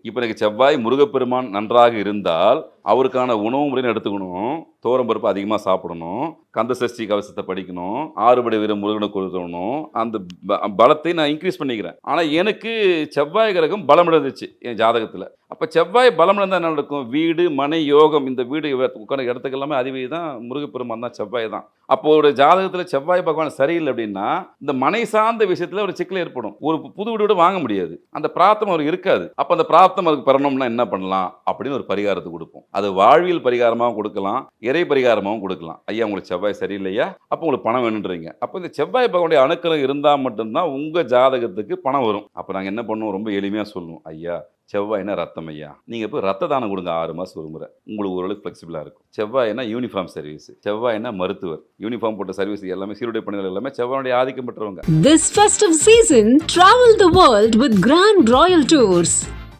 இப்போ எனக்கு செவ்வாய் முருகப்பெருமான் நன்றாக இருந்தால் அவருக்கான உணவு முறைன்னு எடுத்துக்கணும். துவரம்பருப்பு அதிகமாக சாப்பிடணும், கந்த சஷ்டி கவசத்தை படிக்கணும், ஆறுபடை வீர முருகனை கொடுக்கணும். அந்த பலத்தை நான் இன்க்ரீஸ் பண்ணிக்கிறேன். ஆனால் எனக்கு செவ்வாய் கிரகம் பலம் இழந்துச்சு என் ஜாதகத்தில். அப்போ செவ்வாய் பலம் இழந்தால் என்ன நடக்கும்? வீடு மனை யோகம், இந்த வீடு உட்கார இடத்துக்கு எல்லாமே அதிபதி தான் முருகப்பெருமான் தான், செவ்வாய் தான். அப்போ ஒரு ஜாதகத்தில் செவ்வாய் பகவான் சரியில்லை அப்படின்னா இந்த மனை சார்ந்த விஷயத்தில் ஒரு சிக்கல் ஏற்படும். ஒரு புது வீடு வாங்க முடியாது, அந்த பிரார்த்தம் அவருக்கு இருக்காது. அப்போ அந்த பிரார்த்தம் அவருக்கு பெறணும்னா என்ன பண்ணலாம் அப்படின்னு ஒரு பரிகாரத்தை கொடுப்போம். அது வாழ்வியல் பரிகாரமாகவும் கொடுக்கலாம், இறை பரிகாரமாகவும் கொடுக்கலாம். ஐயா உங்களுக்கு செவ்வாய் சரியில்லையா, அப்போ உங்களுக்கு பணம் வேணுன்றீங்க. அப்போ இந்த செவ்வாய் பகவானுடைய அணுக்கள் இருந்தால் மட்டும்தான் உங்கள் ஜாதகத்துக்கு பணம் வரும். அப்போ நாங்கள் என்ன பண்ணுவோம், ரொம்ப எளிமையாக சொல்லுவோம். ஐயா செவ்வாய்னா ரத்தம் ஐயா, நீங்கள் போய் ரத்த தானம் கொடுங்க 6 மாதம் ஒரு முறை, உங்களுக்கு ஓரளவுக்கு ஃப்ளெக்சிபிளாக இருக்கும். செவ்வாய்னா யூனிஃபார்ம் சர்வீஸ், செவ்வாய்னா மருத்துவர், யூனிஃபார்ம் போட்ட சர்வீஸ் எல்லாமே சீருடை பணிகள் எல்லாமே செவ்வாயுடைய ஆதிக்கம் பெற்றவங்க. This festive season, travel the world with Grand Royal Tours.